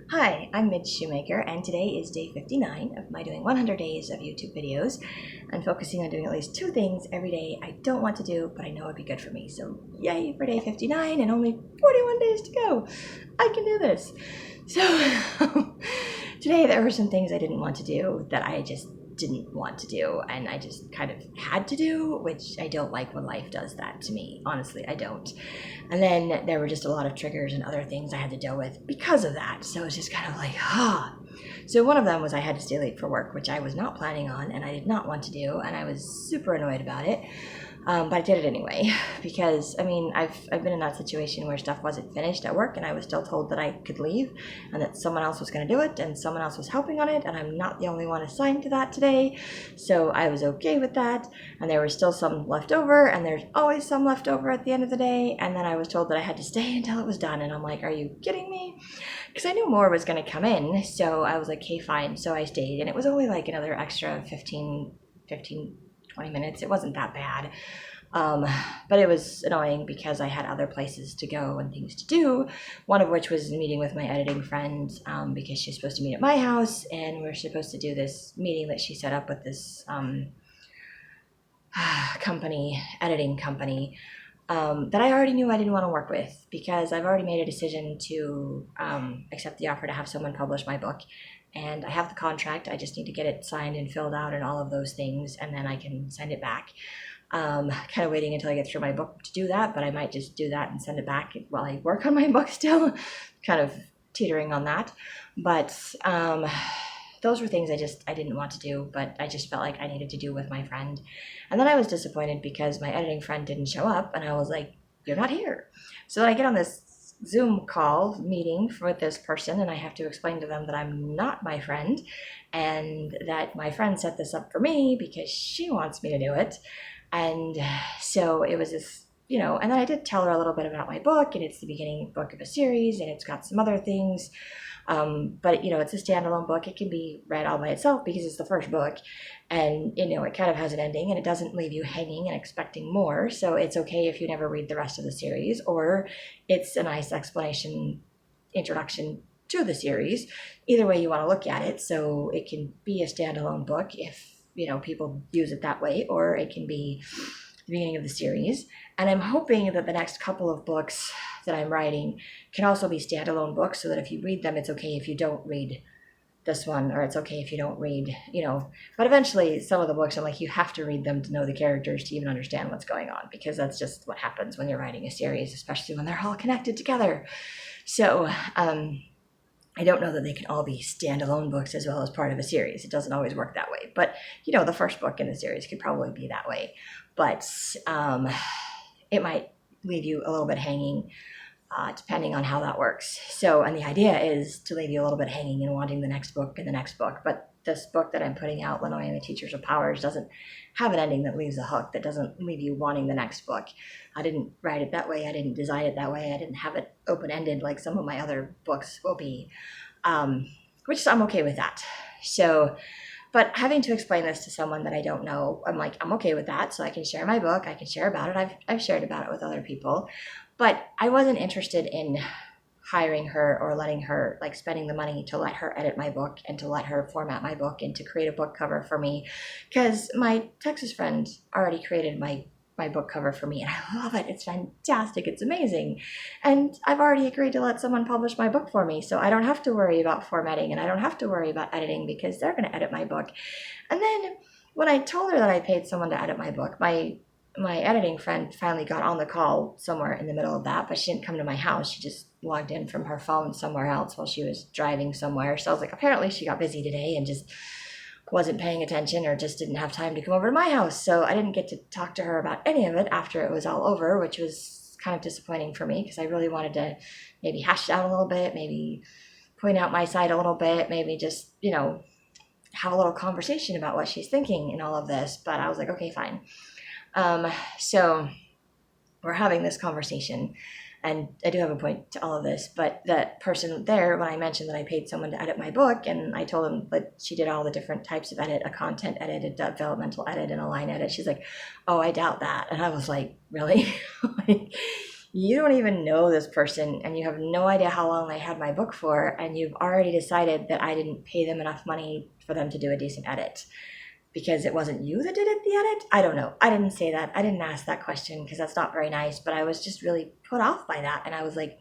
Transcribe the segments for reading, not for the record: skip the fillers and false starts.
Hi, I'm Midge Shoemaker, and today is day 59 of my doing 100 days of YouTube videos and focusing on doing at least 2 things every day I don't want to do, but I know would be good for me. So yay for day 59 and only 41 days to go. I can do this. So today there were some things I didn't want to do that I just didn't want to do, and I just kind of had to do, which I don't like when life does that to me. Honestly, I don't. And then there were just a lot of triggers and other things I had to deal with because of that. So it was just kind of like, So one of them was I had to stay late for work, which I was not planning on and I did not want to do, and I was super annoyed about it. But I did it anyway because, I've been in that situation where stuff wasn't finished at work and I was still told that I could leave and that someone else was going to do it and someone else was helping on it, and I'm not the only one assigned to that today. So I was okay with that, and there was still some left over, and there's always some left over at the end of the day. And then I was told that I had to stay until it was done, and I'm like, are you kidding me? Because I knew more was going to come in. So I was like, okay, fine. So I stayed, and it was only like another extra 20 minutes. It wasn't that bad. But it was annoying because I had other places to go and things to do, one of which was meeting with my editing friend, because she's supposed to meet at my house, and we're supposed to do this meeting that she set up with this editing company, that I already knew I didn't want to work with because I've already made a decision to accept the offer to have someone publish my book. And I have the contract. I just need to get it signed and filled out and all of those things, and then I can send it back. Kind of waiting until I get through my book to do that, but I might just do that and send it back while I work on my book still. Kind of teetering on that. But those were things I didn't want to do, but I just felt like I needed to do with my friend. And then I was disappointed because my editing friend didn't show up, and I was like, you're not here. So then I get on this Zoom call meeting with this person, and I have to explain to them that I'm not my friend and that my friend set this up for me because she wants me to do it. And so it was this, and then I did tell her a little bit about my book, and it's the beginning book of a series, and it's got some other things. But it's a standalone book. It can be read all by itself because it's the first book, and it kind of has an ending, and it doesn't leave you hanging and expecting more. So it's okay if you never read the rest of the series, or it's a nice explanation, introduction to the series. Either way you want to look at it. So it can be a standalone book if people use it that way, or it can be the beginning of the series. And I'm hoping that the next couple of books that I'm writing can also be standalone books, so that if you read them, it's okay if you don't read this one, or it's okay if you don't read, but eventually some of the books, I'm like, you have to read them to know the characters, to even understand what's going on, because that's just what happens when you're writing a series, especially when they're all connected together. So, I don't know that they can all be standalone books as well as part of a series. It doesn't always work that way. But, the first book in the series could probably be that way. But it might leave you a little bit hanging, depending on how that works. So, and the idea is to leave you a little bit hanging and wanting the next book and the next book. But this book that I'm putting out, Lenoy and the Teachers of Powers, doesn't have an ending that leaves a hook, that doesn't leave you wanting the next book. I didn't write it that way. I didn't design it that way. I didn't have it open-ended like some of my other books will be, which I'm okay with that. So, but having to explain this to someone that I don't know, I'm like, I'm okay with that. So I can share my book. I can share about it. I've shared about it with other people, but I wasn't interested in hiring her or letting her, like, spending the money to let her edit my book and to let her format my book and to create a book cover for me, because my Texas friend already created my book cover for me, and I love it. It's fantastic. It's amazing. And I've already agreed to let someone publish my book for me, so I don't have to worry about formatting, and I don't have to worry about editing, because they're going to edit my book. And then when I told her that I paid someone to edit my book, my editing friend finally got on the call somewhere in the middle of that, but she didn't come to my house. She just logged in from her phone somewhere else while she was driving somewhere. So I was like, apparently she got busy today and just wasn't paying attention, or just didn't have time to come over to my house. So I didn't get to talk to her about any of it after it was all over, which was kind of disappointing for me, because I really wanted to maybe hash it out a little bit, maybe point out my side a little bit, maybe just, have a little conversation about what she's thinking in all of this. But I was like, okay, fine. So we're having this conversation, and I do have a point to all of this, but that person there, when I mentioned that I paid someone to edit my book, and I told them that she did all the different types of edit, a content edit, a developmental edit, and a line edit, she's like, oh, I doubt that. And I was like, really? you don't even know this person and you have no idea how long they had my book for, and you've already decided that I didn't pay them enough money for them to do a decent edit because it wasn't you that did the edit. I don't know. I didn't say that. I didn't ask that question because that's not very nice, but I was just really put off by that. And I was like,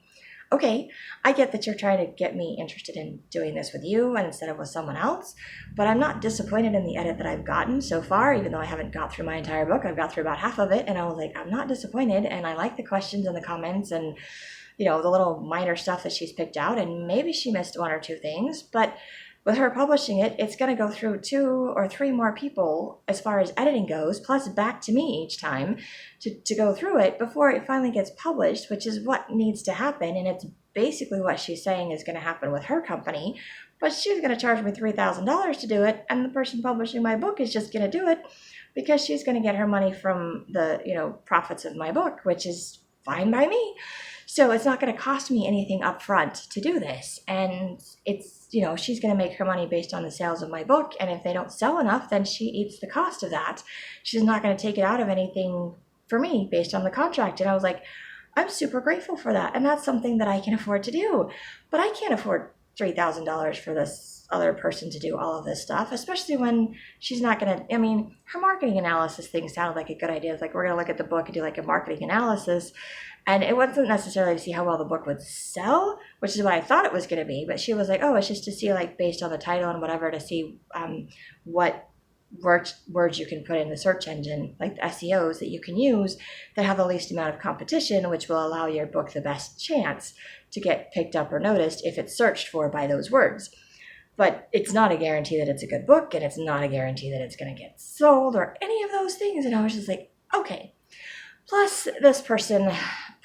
okay, I get that you're trying to get me interested in doing this with you and instead of with someone else, but I'm not disappointed in the edit that I've gotten so far, even though I haven't got through my entire book. I've got through about half of it, and I was like, I'm not disappointed, and I like the questions and the comments and, the little minor stuff that she's picked out, and maybe she missed one or two things, but with her publishing it, it's going to go through 2 or 3 more people as far as editing goes, plus back to me each time to go through it before it finally gets published, which is what needs to happen. And it's basically what she's saying is going to happen with her company. But she's going to charge me $3,000 to do it, and the person publishing my book is just going to do it because she's going to get her money from the profits of my book, which is fine by me. So it's not going to cost me anything up front to do this. And it's, she's going to make her money based on the sales of my book. And if they don't sell enough, then she eats the cost of that. She's not going to take it out of anything for me based on the contract. And I was like, I'm super grateful for that. And that's something that I can afford to do. But I can't afford $3,000 for this other person to do all of this stuff, especially when she's not going to, her marketing analysis thing sounded like a good idea. It's like, we're going to look at the book and do like a marketing analysis. And it wasn't necessarily to see how well the book would sell, which is what I thought it was going to be. But she was like, oh, it's just to see, like, based on the title and whatever, to see what words you can put in the search engine, like the SEOs that you can use that have the least amount of competition, which will allow your book the best chance to get picked up or noticed if it's searched for by those words. But it's not a guarantee that it's a good book, and it's not a guarantee that it's going to get sold or any of those things. And I was just like, okay. Plus, this person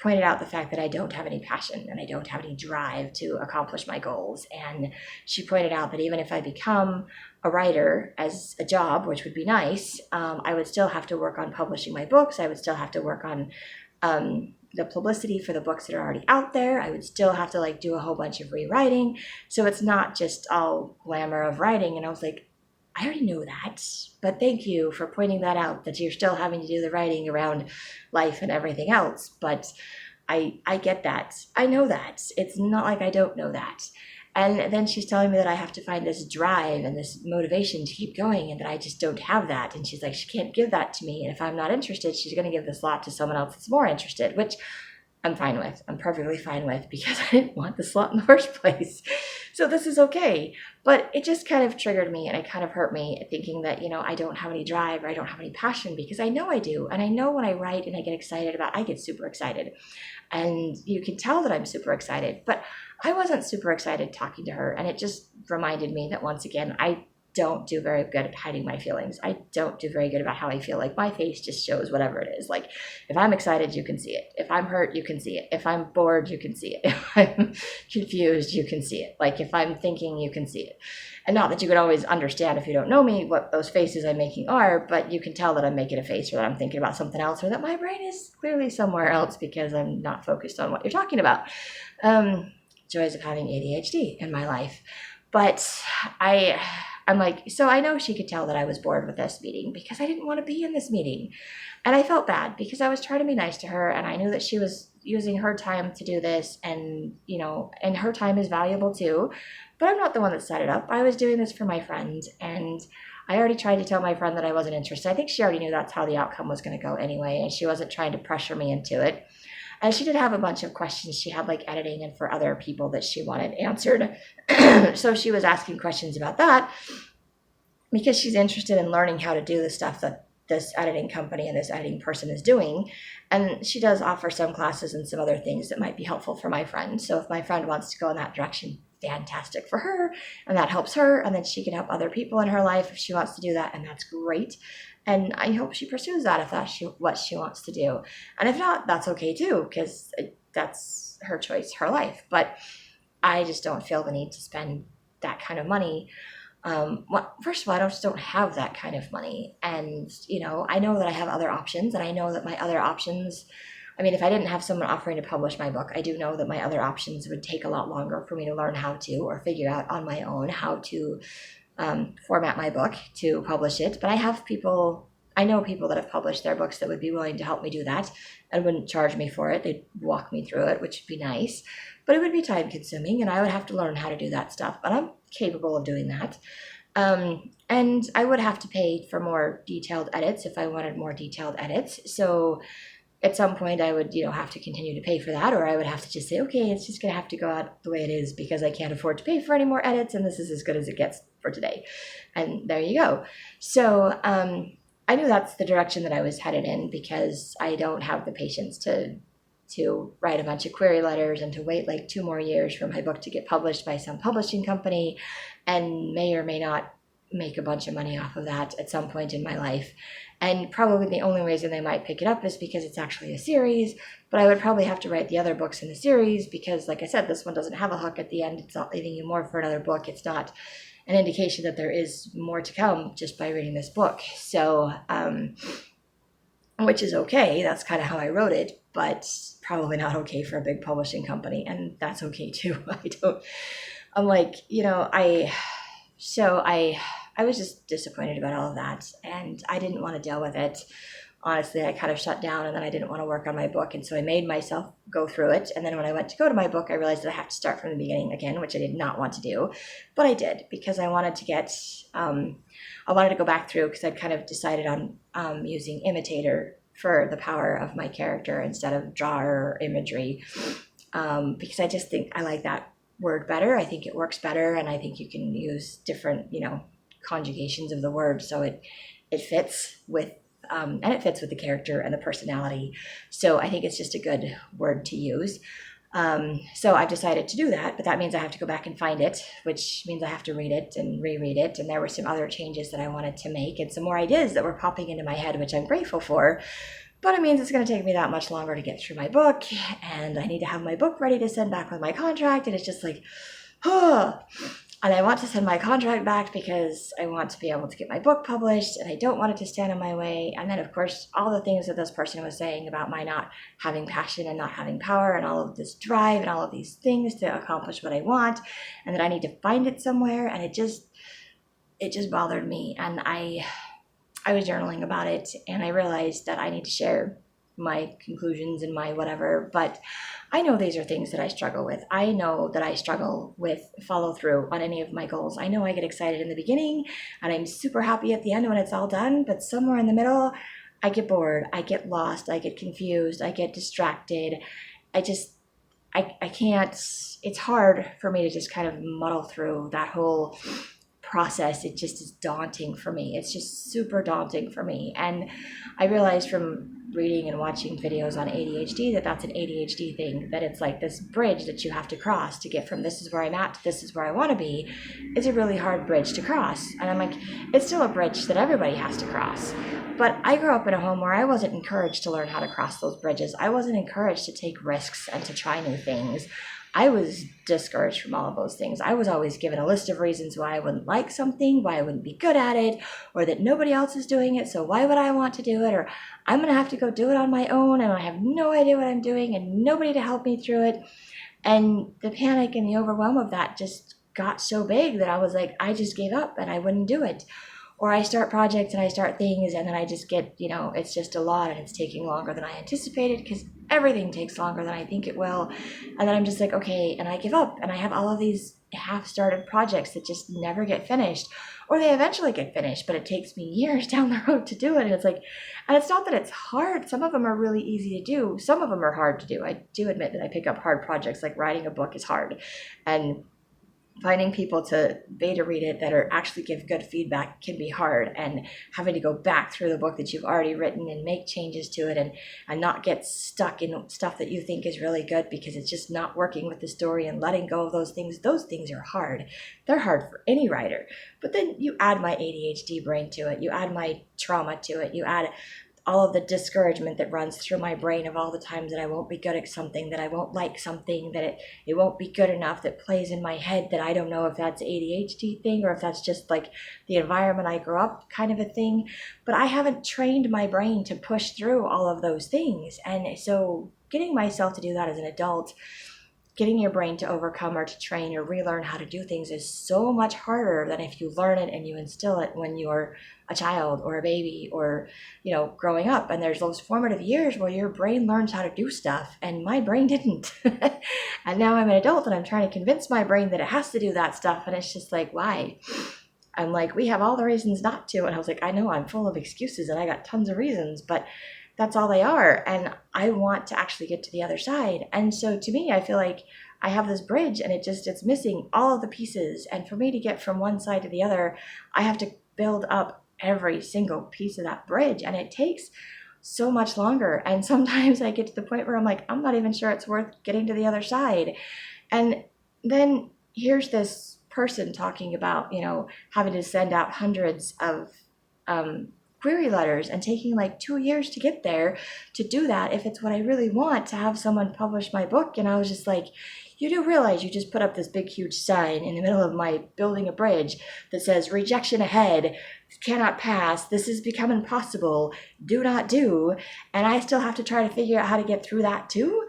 pointed out the fact that I don't have any passion and I don't have any drive to accomplish my goals. And she pointed out that even if I become a writer as a job, which would be nice, I would still have to work on publishing my books. I would still have to work on the publicity for the books that are already out there. I would still have to do a whole bunch of rewriting. So it's not just all glamour of writing. And I was like, I already knew that, but thank you for pointing that out, that you're still having to do the writing around life and everything else. But I get that. I know that. It's not like I don't know that. And then she's telling me that I have to find this drive and this motivation to keep going, and that I just don't have that. And she's like, she can't give that to me. And if I'm not interested, she's going to give the slot to someone else that's more interested, which I'm fine with. I'm perfectly fine with, because I didn't want the slot in the first place. So this is okay. But it just kind of triggered me, and it kind of hurt me thinking that, I don't have any drive or I don't have any passion, because I know I do. And I know when I write and I get excited I get super excited. And you can tell that I'm super excited. But I wasn't super excited talking to her. And it just reminded me that, once again, I don't do very good at hiding my feelings. I don't do very good about how I feel. Like, my face just shows whatever it is. Like, if I'm excited, you can see it. If I'm hurt, you can see it. If I'm bored, you can see it. If I'm confused, you can see it. Like, if I'm thinking, you can see it. And not that you could always understand, if you don't know me, what those faces I'm making are, but you can tell that I'm making a face, or that I'm thinking about something else, or that my brain is clearly somewhere else because I'm not focused on what you're talking about. Joys of having ADHD in my life. But I'm like, so I know she could tell that I was bored with this meeting because I didn't want to be in this meeting. And I felt bad because I was trying to be nice to her, and I knew that she was using her time to do this, and, and her time is valuable too. But I'm not the one that set it up. I was doing this for my friend, and I already tried to tell my friend that I wasn't interested. I think she already knew that's how the outcome was going to go anyway, and she wasn't trying to pressure me into it. And she did have a bunch of questions. She had editing and for other people that she wanted answered. So she was asking questions about that because she's interested in learning how to do the stuff that this editing company and this editing person is doing. And she does offer some classes and some other things that might be helpful for my friend. So if my friend wants to go in that direction, fantastic for her, and that helps her. And then she can help other people in her life if she wants to do that, and that's great. And I hope she pursues that if that's what she wants to do. And if not, that's okay too, because that's her choice, her life. But I just don't feel the need to spend that kind of money. First of all, I just don't have that kind of money. And, I know that I have other options, and I know that my other options, if I didn't have someone offering to publish my book, I do know that my other options would take a lot longer for me to learn how to, or figure out on my own how to format my book to publish it. But I have people I know people that have published their books that would be willing to help me do that and wouldn't charge me for it. They'd walk me through it, which would be nice, but it would be time consuming and I would have to learn how to do that stuff. But I'm capable of doing that. And I would have to pay for more detailed edits if I wanted more detailed edits. So at some point I would, have to continue to pay for that, or I would have to just say, okay, it's just going to have to go out the way it is because I can't afford to pay for any more edits and this is as good as it gets for today. And there you go. So, I knew that's the direction that I was headed in because I don't have the patience to write a bunch of query letters and to wait like 2 more years for my book to get published by some publishing company and may or may not make a bunch of money off of that at some point in my life. And probably the only reason they might pick it up is because it's actually a series, but I would probably have to write the other books in the series because, like I said, this one doesn't have a hook at the end. It's not leaving you more for another book. It's not an indication that there is more to come just by reading this book. So, which is okay. That's kind of how I wrote it, but probably not okay for a big publishing company. And that's okay too. I was just disappointed about all of that and I didn't want to deal with it. Honestly, I kind of shut down and then I didn't want to work on my book. And so I made myself go through it. And then when I went to go to my book, I realized that I have to start from the beginning again, which I did not want to do. But I did because I wanted to go back through because I'd kind of decided on using imitator for the power of my character instead of drawer or imagery. Because I just think I like that word better. I think it works better. And I think you can use different, conjugations of the word. So it fits with and it fits with the character and the personality. So I think it's just a good word to use. So I've decided to do that, but that means I have to go back and find it, which means I have to read it and reread it. And there were some other changes that I wanted to make and some more ideas that were popping into my head, which I'm grateful for. But it means it's going to take me that much longer to get through my book. And I need to have my book ready to send back with my contract. And it's just like, And I want to send my contract back because I want to be able to get my book published and I don't want it to stand in my way. And then, of course, all the things that this person was saying about my not having passion and not having power and all of this drive and all of these things to accomplish what I want and that I need to find it somewhere. And it just bothered me. And I was journaling about it and I realized that I need to share my conclusions and my whatever, but I know these are things that I struggle with. I know that I struggle with follow through on any of my goals. I know I get excited in the beginning and I'm super happy at the end when it's all done, but somewhere in the middle, I get bored, I get lost, I get confused, I get distracted. I can't, it's hard for me to just kind of muddle through that whole process. It just is daunting for me. It's just super daunting for me. And I realized from reading and watching videos on ADHD that that's an ADHD thing, that it's like this bridge that you have to cross to get from this is where I'm at to this is where I want to be. It's a really hard bridge to cross. And I'm like, it's still a bridge that everybody has to cross. But I grew up in a home where I wasn't encouraged to learn how to cross those bridges. I wasn't encouraged to take risks and to try new things. I was discouraged from all of those things. I was always given a list of reasons why I wouldn't like something, why I wouldn't be good at it, or that nobody else is doing it, so why would I want to do it, or I'm going to have to go do it on my own, and I have no idea what I'm doing, and nobody to help me through it. And the panic and the overwhelm of that just got so big that I was like, I just gave up, and I wouldn't do it. Or I start projects and I start things and then I just get, it's just a lot and it's taking longer than I anticipated because everything takes longer than I think it will. And then I'm just like, okay, and I give up and I have all of these half-started projects that just never get finished, or they eventually get finished, but it takes me years down the road to do it. And it's like, and it's not that it's hard. Some of them are really easy to do. Some of them are hard to do. I do admit that I pick up hard projects, like writing a book is hard. And finding people to beta read it that are actually give good feedback can be hard, and having to go back through the book that you've already written and make changes to it and not get stuck in stuff that you think is really good because it's just not working with the story, and letting go of those things are hard. They're hard for any writer. But then you add my ADHD brain to it, you add my trauma to it, you add all of the discouragement that runs through my brain of all the times that I won't be good at something, that I won't like something, that it won't be good enough, that plays in my head, that I don't know if that's ADHD thing or if that's just like the environment I grew up kind of a thing. But I haven't trained my brain to push through all of those things. And so getting myself to do that as an adult getting your brain to overcome or to train or relearn how to do things is so much harder than if you learn it and you instill it when you're a child or a baby or, growing up. And there's those formative years where your brain learns how to do stuff, and my brain didn't. And now I'm an adult and I'm trying to convince my brain that it has to do that stuff. And it's just like, why? I'm like, we have all the reasons not to. And I was like, I know I'm full of excuses and I got tons of reasons, but that's all they are. And I want to actually get to the other side. And so to me, I feel like I have this bridge and it's missing all of the pieces. And for me to get from one side to the other, I have to build up every single piece of that bridge. And it takes so much longer. And sometimes I get to the point where I'm like, I'm not even sure it's worth getting to the other side. And then here's this person talking about, having to send out hundreds of query letters and taking like 2 years to get there to do that if it's what I really want, to have someone publish my book. And I was just like, you do realize you just put up this big huge sign in the middle of my building a bridge that says rejection ahead, cannot pass, this has become impossible, do not do, and I still have to try to figure out how to get through that too,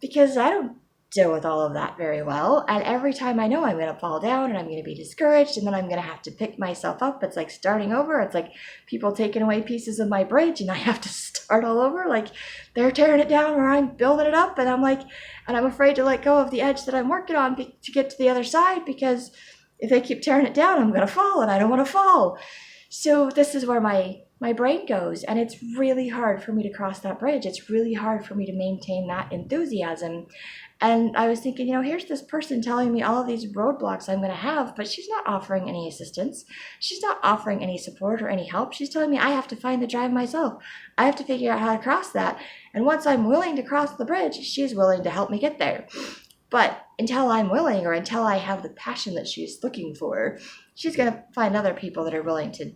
because I don't deal with all of that very well. And every time I know I'm going to fall down and I'm going to be discouraged and then I'm going to have to pick myself up, it's like starting over. It's like people taking away pieces of my bridge and I have to start all over. Like they're tearing it down or I'm building it up, and I'm like, and I'm afraid to let go of the edge that I'm working on to get to the other side, because if they keep tearing it down, I'm going to fall and I don't want to fall. So this is where my brain goes, and it's really hard for me to cross that bridge. It's really hard for me to maintain that enthusiasm. And I was thinking, here's this person telling me all of these roadblocks I'm going to have, but she's not offering any assistance. She's not offering any support or any help. She's telling me I have to find the drive myself. I have to figure out how to cross that. And once I'm willing to cross the bridge, she's willing to help me get there. But until I'm willing, or until I have the passion that she's looking for, she's going to find other people that are willing to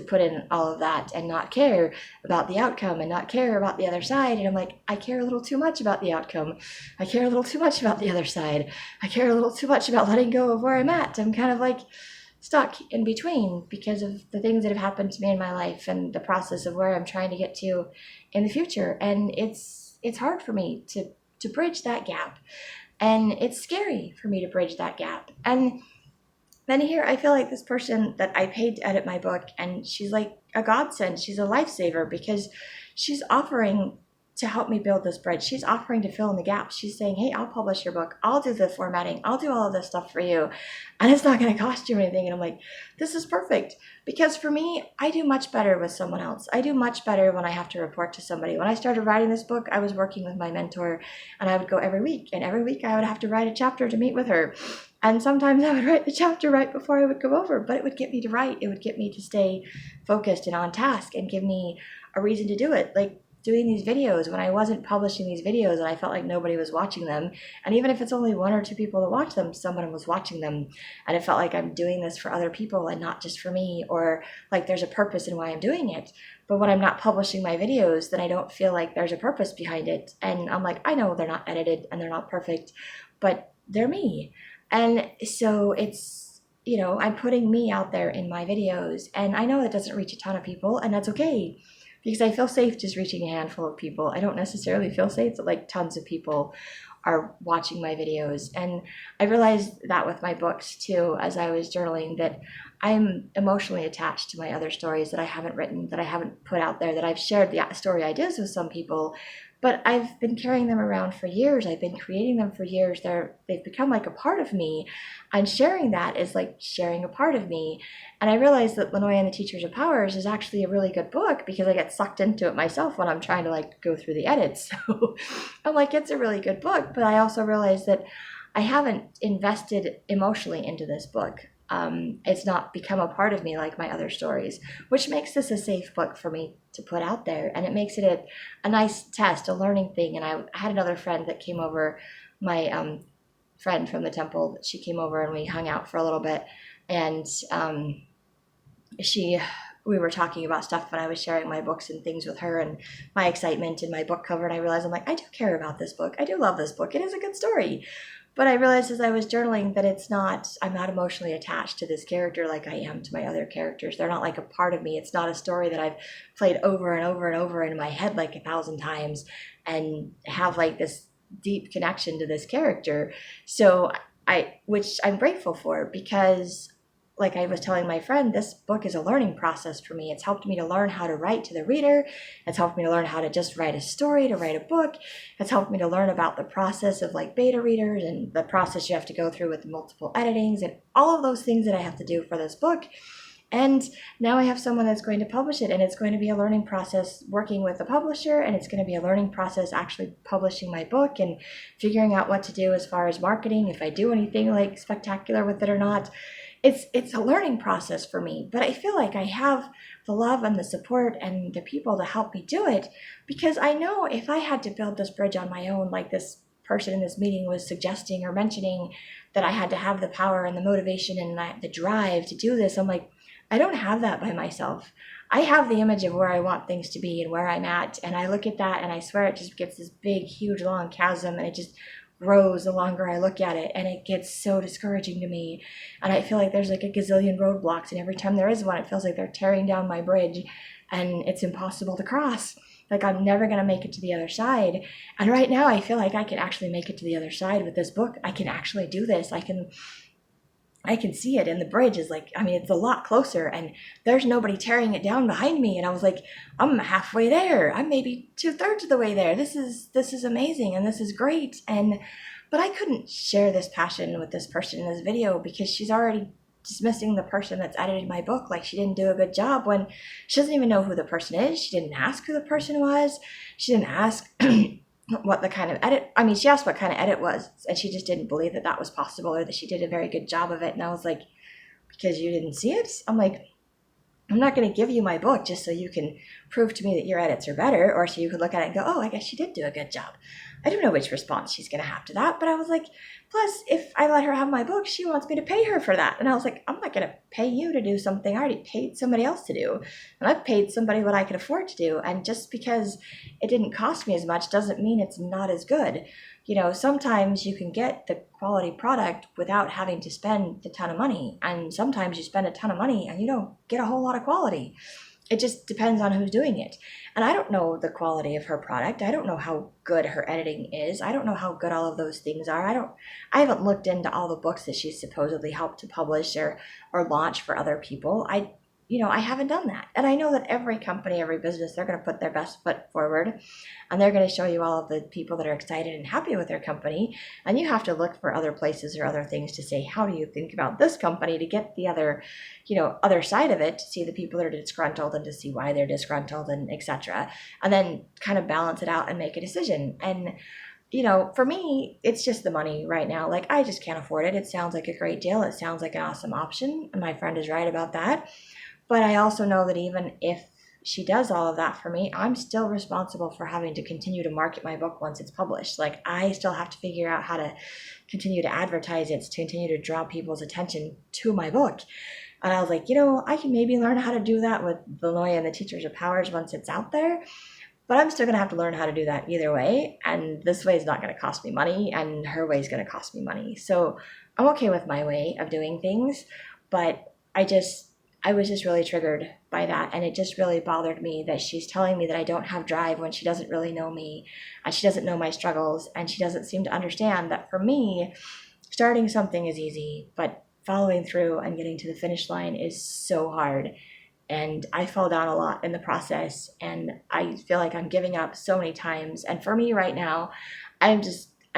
put in all of that and not care about the outcome and not care about the other side. And I'm like, I care a little too much about the outcome. I care a little too much about the other side. I care a little too much about letting go of where I'm at. I'm kind of like stuck in between because of the things that have happened to me in my life and the process of where I'm trying to get to in the future. And it's hard for me to bridge that gap. And it's scary for me to bridge that gap. And then here, I feel like this person that I paid to edit my book, and she's like a godsend. She's a lifesaver because she's offering to help me build this bridge. She's offering to fill in the gaps. She's saying, hey, I'll publish your book. I'll do the formatting. I'll do all of this stuff for you. And it's not going to cost you anything. And I'm like, this is perfect. Because for me, I do much better with someone else. I do much better when I have to report to somebody. When I started writing this book, I was working with my mentor, and I would go every week. And every week I would have to write a chapter to meet with her. And sometimes I would write the chapter right before I would go over, but it would get me to write. It would get me to stay focused and on task and give me a reason to do it. Like doing these videos when I wasn't publishing these videos and I felt like nobody was watching them. And even if it's only 1 or 2 people that watch them, someone was watching them. And it felt like I'm doing this for other people and not just for me, or like there's a purpose in why I'm doing it. But when I'm not publishing my videos, then I don't feel like there's a purpose behind it. And I'm like, I know they're not edited and they're not perfect, but they're me. And so it's, I'm putting me out there in my videos, and I know it doesn't reach a ton of people, and that's okay, because I feel safe just reaching a handful of people. I don't necessarily feel safe that like tons of people are watching my videos. And I realized that with my books too, as I was journaling, that I'm emotionally attached to my other stories that I haven't written, that I haven't put out there, that I've shared the story ideas with some people, but I've been carrying them around for years. I've been creating them for years. They've become like a part of me. And sharing that is like sharing a part of me. And I realized that Lenoy and the Teachers of Powers is actually a really good book because I get sucked into it myself when I'm trying to like go through the edits. So I'm like, it's a really good book. But I also realized that I haven't invested emotionally into this book. It's not become a part of me like my other stories, which makes this a safe book for me to put out there. And it makes it a nice test, a learning thing. And I had another friend that came over, my friend from the temple, she came over and we hung out for a little bit. And we were talking about stuff when I was sharing my books and things with her and my excitement and my book cover. And I realized I'm like, I do care about this book. I do love this book. It is a good story. But I realized as I was journaling that I'm not emotionally attached to this character like I am to my other characters. They're not like a part of me. It's not a story that I've played over and over and over in my head like 1,000 times and have like this deep connection to this character. So which I'm grateful for, because like I was telling my friend, this book is a learning process for me. It's helped me to learn how to write to the reader. It's helped me to learn how to just write a story, to write a book. It's helped me to learn about the process of like beta readers and the process you have to go through with multiple editings and all of those things that I have to do for this book. And now I have someone that's going to publish it, and it's going to be a learning process working with a publisher, and it's going to be a learning process actually publishing my book and figuring out what to do as far as marketing, if I do anything like spectacular with it or not. It's a learning process for me, but I feel like I have the love and the support and the people to help me do it, because I know if I had to build this bridge on my own, like this person in this meeting was suggesting or mentioning that I had to have the power and the motivation and the drive to do this, I'm like, I don't have that by myself. I have the image of where I want things to be and where I'm at, and I look at that and I swear it just gets this big, huge, long chasm, and it just grows the longer I look at it, and it gets so discouraging to me. And I feel like there's like a gazillion roadblocks, and every time there is one, it feels like they're tearing down my bridge and it's impossible to cross. Like I'm never going to make it to the other side. And right now I feel like I can actually make it to the other side with this book. I can actually do this. I can see it, and the bridge is like, I mean, it's a lot closer, and there's nobody tearing it down behind me. And I was like, I'm halfway there. I'm maybe 2/3 of the way there. This is amazing, and this is great. But I couldn't share this passion with this person in this video because she's already dismissing the person that's edited my book like she didn't do a good job, when she doesn't even know who the person is. She didn't ask who the person was. She didn't ask what the kind of edit, I mean, she asked what kind of edit was, and she just didn't believe that that was possible or that she did a very good job of it. And I was like, because you didn't see it? I'm like, I'm not going to give you my book just so you can prove to me that your edits are better, or so you could look at it and go, oh, I guess she did do a good job. I don't know which response she's going to have to that, but I was like, plus, if I let her have my book, she wants me to pay her for that. And I was like, I'm not going to pay you to do something I already paid somebody else to do. And I've paid somebody what I could afford to do. And just because it didn't cost me as much doesn't mean it's not as good. You know, sometimes you can get the quality product without having to spend a ton of money. And sometimes you spend a ton of money and you don't get a whole lot of quality. It just depends on who's doing it. And I don't know the quality of her product. I don't know how good her editing is. I don't know how good all of those things are. I haven't looked into all the books that she's supposedly helped to publish or launch for other people. I haven't done that. And I know that every company, every business, they're going to put their best foot forward, and they're going to show you all of the people that are excited and happy with their company. And you have to look for other places or other things to say, how do you think about this company, to get the other side of it, to see the people that are disgruntled and to see why they're disgruntled and etc. And then kind of balance it out and make a decision. And for me, it's just the money right now. Like, I just can't afford it. It sounds like a great deal. It sounds like an awesome option. And my friend is right about that. But I also know that even if she does all of that for me, I'm still responsible for having to continue to market my book once it's published. Like, I still have to figure out how to continue to advertise it, to continue to draw people's attention to my book. And I was like, I can maybe learn how to do that with Valonia and the Teachers of Powers once it's out there. But I'm still going to have to learn how to do that either way. And this way is not going to cost me money, and her way is going to cost me money. So I'm okay with my way of doing things. But I was just really triggered by that. And it just really bothered me that she's telling me that I don't have drive when she doesn't really know me, and she doesn't know my struggles, and she doesn't seem to understand that for me, starting something is easy, but following through and getting to the finish line is so hard. And I fall down a lot in the process, and I feel like I'm giving up so many times. And for me right now, I'm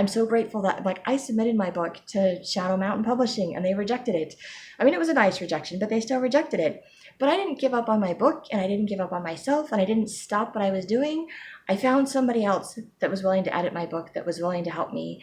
so grateful that, like, I submitted my book to Shadow Mountain Publishing and they rejected it. I mean, it was a nice rejection, but they still rejected it. But I didn't give up on my book, and I didn't give up on myself, and I didn't stop what I was doing. I found somebody else that was willing to edit my book, that was willing to help me,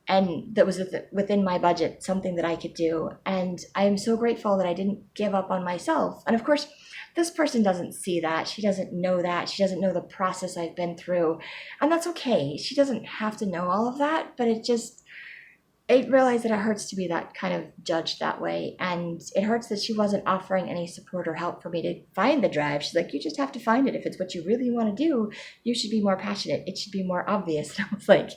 and that was within my budget, something that I could do. And I am so grateful that I didn't give up on myself. And of course, this person doesn't see that. She doesn't know that. She doesn't know the process I've been through. And that's okay. She doesn't have to know all of that, but I realized that it hurts to be that kind of judged that way. And it hurts that she wasn't offering any support or help for me to find the drive. She's like, you just have to find it. If it's what you really want to do, you should be more passionate. It should be more obvious. And I was like,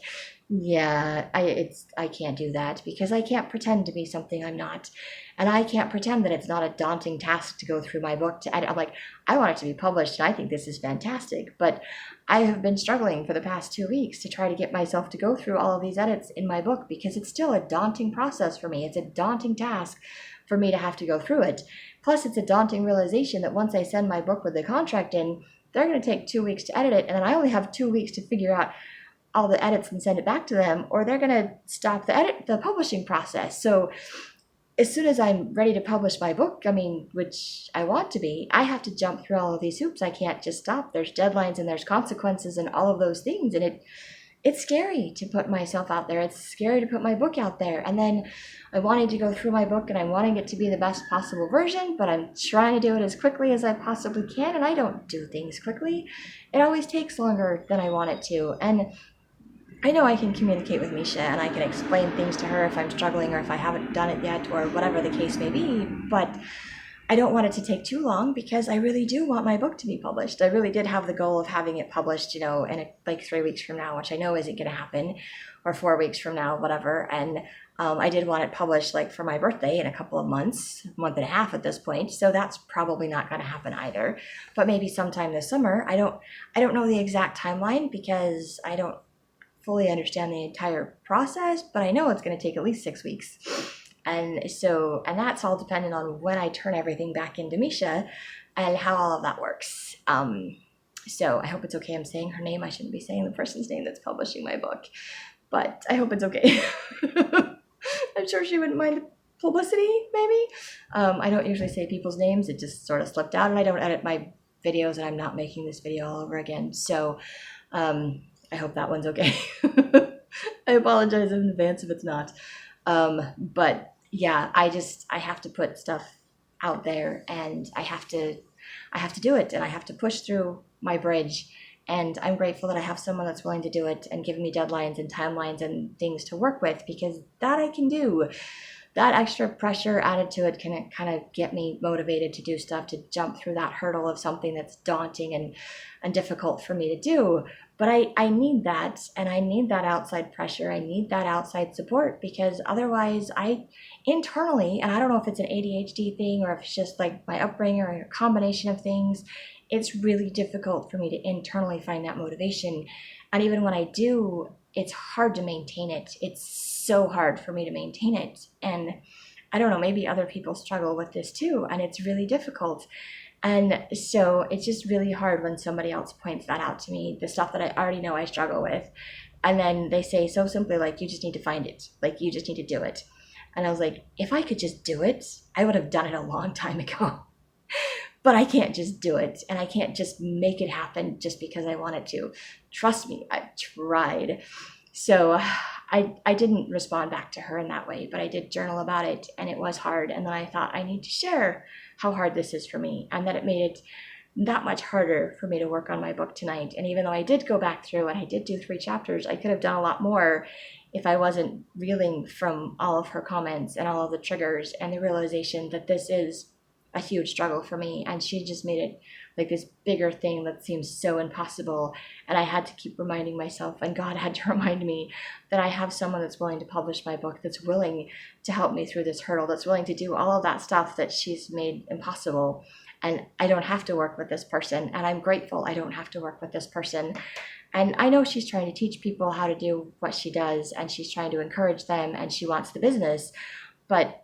Yeah, I can't do that because I can't pretend to be something I'm not. And I can't pretend that it's not a daunting task to go through my book to edit. I'm like, I want it to be published and I think this is fantastic. But I have been struggling for the past 2 weeks to try to get myself to go through all of these edits in my book because it's still a daunting process for me. It's a daunting task for me to have to go through it. Plus, it's a daunting realization that once I send my book with the contract in, they're going to take 2 weeks to edit it. And then I only have 2 weeks to figure out all the edits and send it back to them, or they're going to stop the publishing process. So as soon as I'm ready to publish my book, I mean, which I want to be, I have to jump through all of these hoops. I can't just stop. There's deadlines and there's consequences and all of those things. And it's scary to put myself out there. It's scary to put my book out there. And then I wanted to go through my book and I'm wanting it to be the best possible version, but I'm trying to do it as quickly as I possibly can. And I don't do things quickly. It always takes longer than I want it to. And I know I can communicate with Misha and I can explain things to her if I'm struggling or if I haven't done it yet or whatever the case may be, but I don't want it to take too long because I really do want my book to be published. I really did have the goal of having it published, in like 3 weeks from now, which I know isn't going to happen, or 4 weeks from now, whatever. And I did want it published like for my birthday in a couple of months, month and a half at this point. So that's probably not going to happen either, but maybe sometime this summer. I don't know the exact timeline because I don't fully understand the entire process, but I know it's going to take at least 6 weeks. And that's all dependent on when I turn everything back into Misha and how all of that works. So I hope it's okay I'm saying her name. I shouldn't be saying the person's name that's publishing my book, but I hope it's okay. I'm sure she wouldn't mind the publicity, maybe. I don't usually say people's names. It just sort of slipped out, and I don't edit my videos, and I'm not making this video all over again. So I hope that one's okay. I apologize in advance if it's not. But yeah, I have to put stuff out there and I have to do it and I have to push through my bridge. And I'm grateful that I have someone that's willing to do it and give me deadlines and timelines and things to work with, because that I can do. That extra pressure added to it can kind of get me motivated to do stuff, to jump through that hurdle of something that's daunting and difficult for me to do. But I need that, and I need that outside pressure. I need that outside support, because otherwise I internally, and I don't know if it's an ADHD thing or if it's just like my upbringing or a combination of things, it's really difficult for me to internally find that motivation. And even when I do, it's hard to maintain it. It's so hard for me to maintain it. And I don't know, maybe other people struggle with this too, and it's really difficult. And so it's just really hard when somebody else points that out to me, the stuff that I already know I struggle with. And then they say so simply, like, you just need to find it. Like, you just need to do it. And I was like, if I could just do it, I would have done it a long time ago. But I can't just do it, and I can't just make it happen just because I want it to. Trust me, I've tried. So I didn't respond back to her in that way, but I did journal about it, and it was hard. And then I thought, I need to share how hard this is for me, and that it made it that much harder for me to work on my book tonight. And even though I did go back through and I did do 3 chapters, I could have done a lot more if I wasn't reeling from all of her comments and all of the triggers and the realization that this is a huge struggle for me, and she just made it like this bigger thing that seems so impossible. And I had to keep reminding myself, and God had to remind me, that I have someone that's willing to publish my book, that's willing to help me through this hurdle, that's willing to do all of that stuff that she's made impossible. And I don't have to work with this person, and I'm grateful I don't have to work with this person. And I know she's trying to teach people how to do what she does, and she's trying to encourage them, and she wants the business, but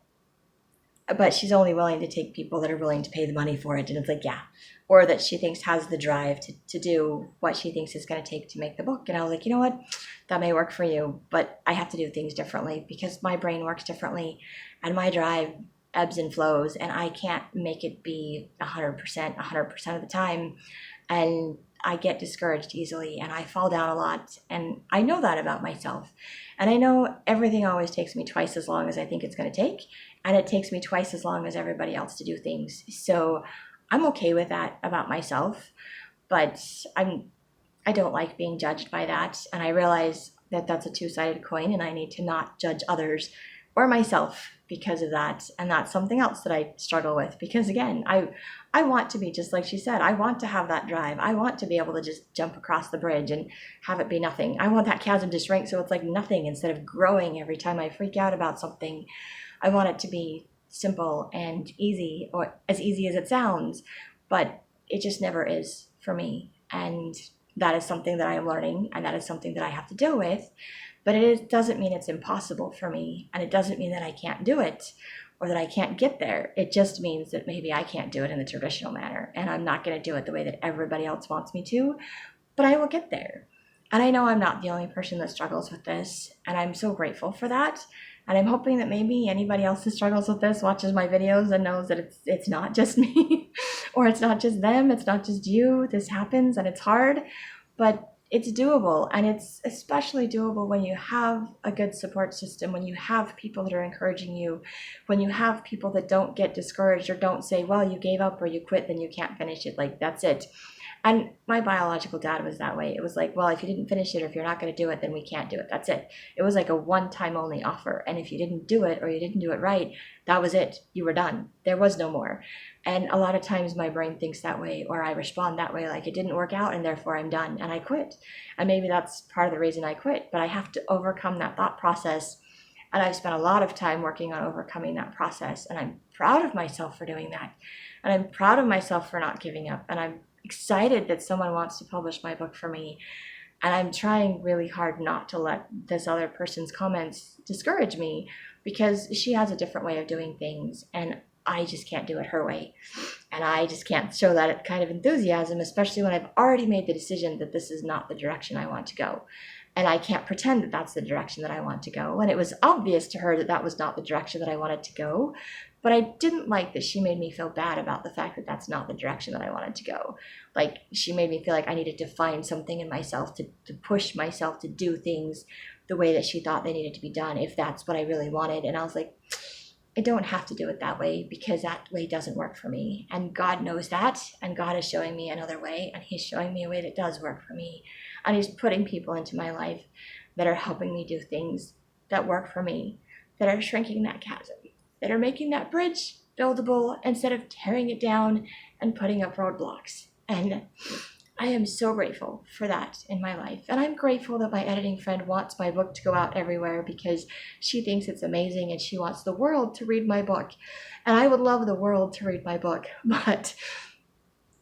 she's only willing to take people that are willing to pay the money for it. And it's like, yeah, or that she thinks has the drive to do what she thinks is going to take to make the book. And I was like, you know what, that may work for you, but I have to do things differently because my brain works differently and my drive ebbs and flows, and I can't make it be 100% of the time. And I get discouraged easily, and I fall down a lot, and I know that about myself. And I know everything always takes me twice as long as I think it's going to take, and it takes me twice as long as everybody else to do things. So I'm okay with that about myself, but I don't like being judged by that, and I realize that that's a two-sided coin, and I need to not judge others or myself because of that. And that's something else that I struggle with, because again, I want to be just like she said. I want to have that drive. I want to be able to just jump across the bridge and have it be nothing. I want that chasm to shrink so it's like nothing instead of growing every time I freak out about something. I want it to be simple and easy, or as easy as it sounds, but it just never is for me. And that is something that I am learning, and that is something that I have to deal with. But doesn't mean it's impossible for me, and it doesn't mean that I can't do it or that I can't get there. It just means that maybe I can't do it in the traditional manner, and I'm not going to do it the way that everybody else wants me to, but I will get there. And I know I'm not the only person that struggles with this, and I'm so grateful for that. And I'm hoping that maybe anybody else who struggles with this watches my videos and knows that it's not just me, or it's not just them, it's not just you. This happens and it's hard, but it's doable. And it's especially doable when you have a good support system, when you have people that are encouraging you, when you have people that don't get discouraged or don't say, well, you gave up or you quit, then you can't finish it. Like, that's it. And my biological dad was that way. It was like, well, if you didn't finish it, or if you're not going to do it, then we can't do it. That's it. It was like a one-time only offer. And if you didn't do it, or you didn't do it right, that was it. You were done. There was no more. And a lot of times my brain thinks that way, or I respond that way, like it didn't work out and therefore I'm done and I quit. And maybe that's part of the reason I quit, but I have to overcome that thought process. And I've spent a lot of time working on overcoming that process. And I'm proud of myself for doing that. And I'm proud of myself for not giving up. And I'm excited that someone wants to publish my book for me. And I'm trying really hard not to let this other person's comments discourage me, because she has a different way of doing things and I just can't do it her way. And I just can't show that kind of enthusiasm, especially when I've already made the decision that this is not the direction I want to go. And I can't pretend that that's the direction that I want to go. And it was obvious to her that that was not the direction that I wanted to go. But I didn't like that she made me feel bad about the fact that that's not the direction that I wanted to go. Like, she made me feel like I needed to find something in myself to push myself to do things the way that she thought they needed to be done, if that's what I really wanted. And I was like, I don't have to do it that way, because that way doesn't work for me. And God knows that. And God is showing me another way. And he's showing me a way that does work for me. And he's putting people into my life that are helping me do things that work for me, that are shrinking that chasm, that are making that bridge buildable instead of tearing it down and putting up roadblocks. And I am so grateful for that in my life. And I'm grateful that my editing friend wants my book to go out everywhere, because she thinks it's amazing and she wants the world to read my book. And I would love the world to read my book, but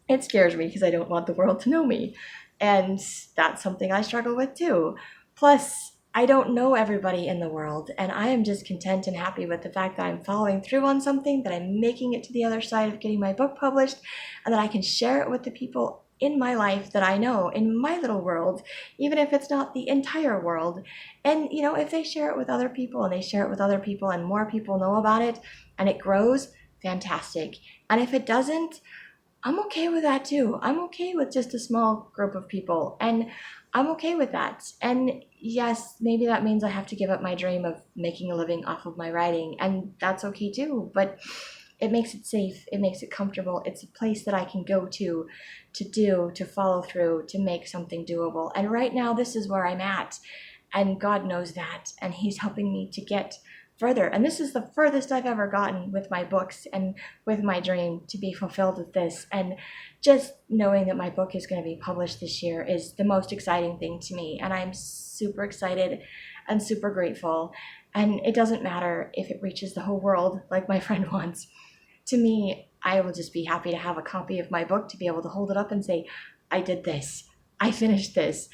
it scares me because I don't want the world to know me. And that's something I struggle with too. Plus, I don't know everybody in the world, and I am just content and happy with the fact that I'm following through on something, that I'm making it to the other side of getting my book published, and that I can share it with the people in my life that I know, in my little world, even if it's not the entire world. And, you know, if they share it with other people and they share it with other people and more people know about it and it grows, fantastic. And if it doesn't, I'm okay with that too. I'm okay with just a small group of people, and I'm okay with that. And yes, maybe that means I have to give up my dream of making a living off of my writing, and that's okay too. But it makes it safe, it makes it comfortable. It's a place that I can go to follow through, to make something doable. And right now, this is where I'm at, and God knows that, and he's helping me to get further. And this is the furthest I've ever gotten with my books and with my dream to be fulfilled with this. And just knowing that my book is going to be published this year is the most exciting thing to me. And I'm super excited and super grateful. And it doesn't matter if it reaches the whole world like my friend wants. To me, I will just be happy to have a copy of my book, to be able to hold it up and say, I did this. I finished this.